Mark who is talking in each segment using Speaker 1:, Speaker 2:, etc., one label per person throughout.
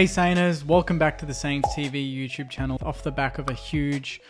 Speaker 1: Hey Sainers, welcome back to the Saints TV YouTube channel. Off the back of a huge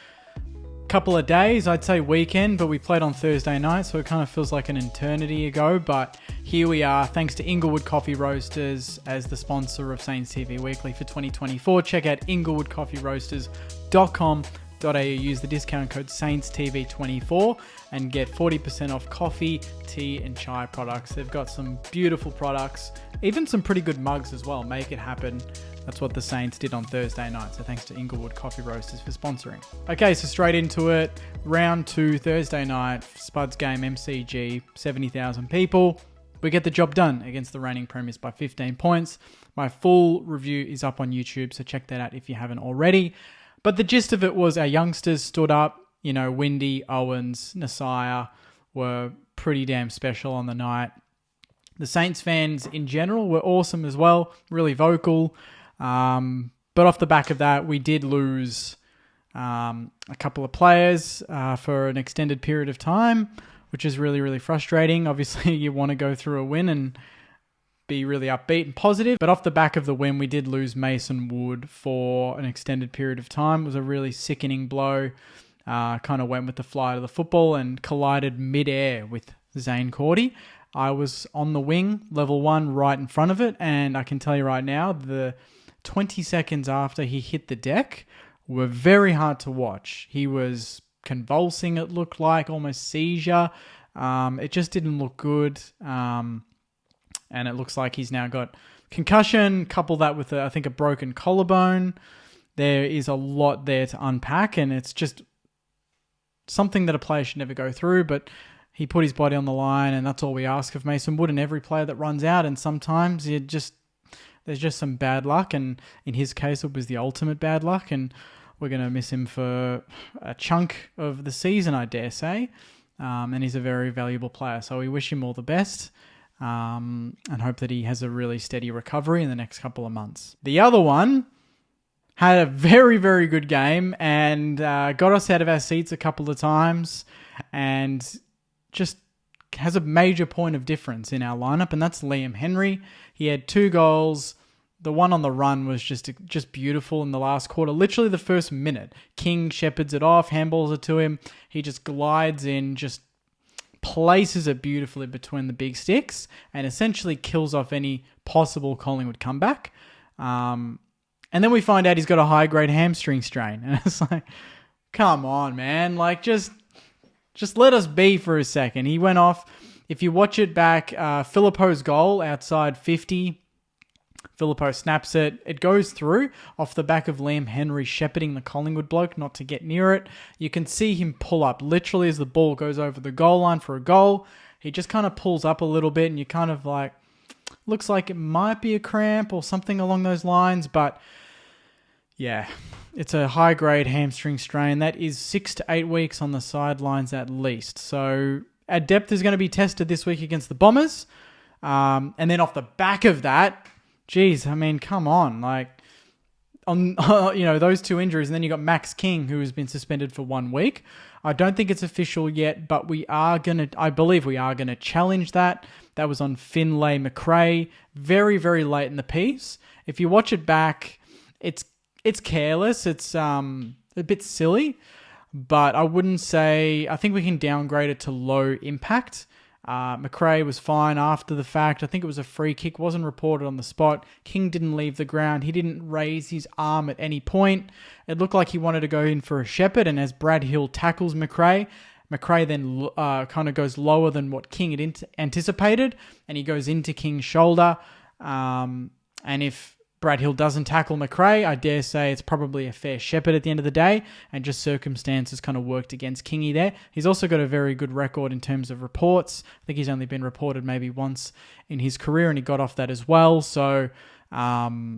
Speaker 1: couple of days, I'd say weekend, but we played on Thursday night, so it kind of feels like an eternity ago, but here we are, thanks to Inglewood Coffee Roasters as the sponsor of Saints TV Weekly for 2024. Check out inglewoodcoffeeroasters.com.au, use the discount code SaintsTV24 and get 40% off coffee, tea and chai products. They've got some beautiful products, even some pretty good mugs as well. Make it happen. That's what the Saints did on Thursday night. So thanks to Inglewood Coffee Roasters for sponsoring. Okay, so straight into it. Round 2, Thursday night, Spuds game, MCG, 70,000 people. We get the job done against the reigning premiers by 15 points. My full review is up on YouTube, so check that out if you haven't already. But the gist of it was our youngsters stood up. You know, Windy, Owens, Nasiah were pretty damn special on the night. The Saints fans in general were awesome as well, really vocal. But off the back of that, we did lose a couple of players for an extended period of time, which is really, really frustrating. Obviously, you want to go through a win and be really upbeat and positive. But off the back of the win, we did lose Mason Wood for an extended period of time. It was a really sickening blow. Kind of went with the flight of the football and collided mid-air with Zane Cordy. I was on the wing, level 1, right in front of it. And I can tell you right now, the 20 seconds after he hit the deck were very hard to watch. He was convulsing, it looked like, almost seizure. It just didn't look good. And it looks like he's now got concussion. Couple that with, I think, a broken collarbone. There is a lot there to unpack, and it's just something that a player should never go through. But he put his body on the line, and that's all we ask of Mason Wood and every player that runs out. And sometimes there's just some bad luck, and in his case, it was the ultimate bad luck. And we're going to miss him for a chunk of the season, I dare say. And he's a very valuable player, so we wish him all the best. And hope that he has a really steady recovery in the next couple of months. The other one had a very, very good game and got us out of our seats a couple of times and just has a major point of difference in our lineup, and that's Liam Henry. He had 2 goals. The one on the run was just beautiful in the last quarter. Literally the first minute. King shepherds it off, handballs it to him. He just glides in, just places it beautifully between the big sticks and essentially kills off any possible Collingwood comeback. And then we find out he's got a high-grade hamstring strain. And it's like, come on, man. Like, just let us be for a second. He went off. If you watch it back, Philippo's goal outside 50, Philippo snaps it. It goes through off the back of Liam Henry shepherding the Collingwood bloke not to get near it. You can see him pull up literally as the ball goes over the goal line for a goal. He just kind of pulls up a little bit and you kind of like, looks like it might be a cramp or something along those lines. But yeah, it's a high-grade hamstring strain. That is 6 to 8 weeks on the sidelines at least. So our depth is going to be tested this week against the Bombers. And then off the back of that, geez, I mean, come on. Like, on those 2 injuries, and then you got Max King, who has been suspended for 1 week. I don't think it's official yet, but I believe we are going to challenge that. That was on Finlay McRae, very, very late in the piece. If you watch it back, it's careless. It's a bit silly, but I wouldn't say, I think we can downgrade it to low impact. McRae was fine after the fact. I think it was a free kick, wasn't reported on the spot. King didn't leave the ground. He didn't raise his arm at any point. It looked like he wanted to go in for a shepherd, and as Brad Hill tackles McRae then kind of goes lower than what King had anticipated, and he goes into King's shoulder. And if Brad Hill doesn't tackle McRae, I dare say it's probably a fair shepherd at the end of the day, and just circumstances kind of worked against Kingy there. He's also got a very good record in terms of reports. I think he's only been reported maybe once in his career, and he got off that as well. So I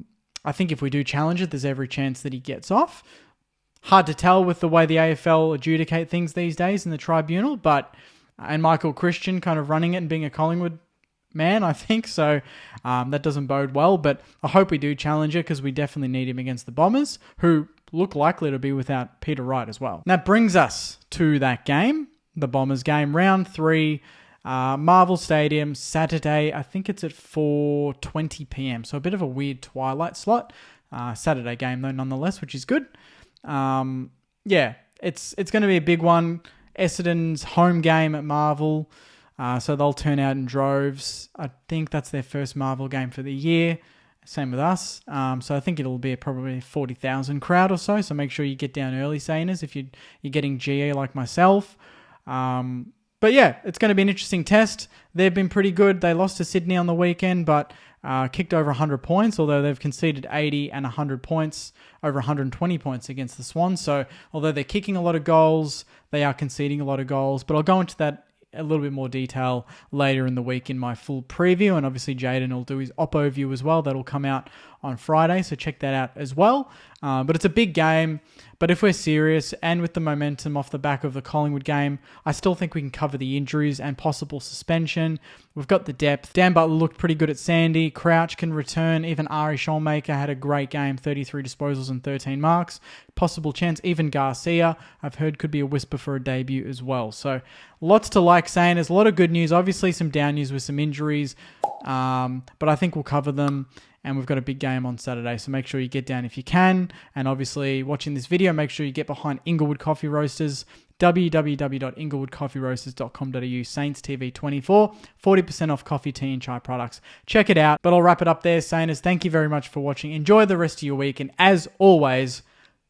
Speaker 1: think if we do challenge it, there's every chance that he gets off. Hard to tell with the way the AFL adjudicate things these days in the tribunal, and Michael Christian kind of running it and being a Collingwood man, I think. So that doesn't bode well, but I hope we do challenge it because we definitely need him against the Bombers, who look likely to be without Peter Wright as well. And that brings us to that game, the Bombers game, round 3. Marvel Stadium, Saturday. I think it's at 4:20 p.m. So a bit of a weird twilight slot. Saturday game though, nonetheless, which is good. Yeah, it's going to be a big one. Essendon's home game at Marvel. So they'll turn out in droves. I think that's their first Marvel game for the year. Same with us. So I think it'll be probably a 40,000 crowd or so. So make sure you get down early, Saners, if you're getting GA like myself. But yeah, it's going to be an interesting test. They've been pretty good. They lost to Sydney on the weekend, but kicked over 100 points, although they've conceded 80 and 100 points, over 120 points against the Swans. So although they're kicking a lot of goals, they are conceding a lot of goals. But I'll go into that a little bit more detail later in the week in my full preview. And obviously Jaden will do his Oppo view as well. That'll come out on Friday, so check that out as well. But it's a big game. But if we're serious and with the momentum off the back of the Collingwood game, I still think we can cover the injuries and possible suspension. We've got the depth. Dan Butler looked pretty good at Sandy. Crouch can return. Even Ari Schollmaker had a great game, 33 disposals and 13 marks. Possible chance. Even Garcia, I've heard, could be a whisper for a debut as well. So lots to like saying. There's a lot of good news. Obviously some down news with some injuries. But I think we'll cover them. And we've got a big game on Saturday, so make sure you get down if you can. And obviously, watching this video, make sure you get behind Inglewood Coffee Roasters, www.inglewoodcoffeeroasters.com.au, Saints TV 24, 40% off coffee, tea, and chai products. Check it out. But I'll wrap it up there, Sainers. Thank you very much for watching. Enjoy the rest of your week. And as always,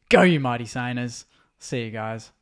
Speaker 1: go you mighty Sainers. See you guys.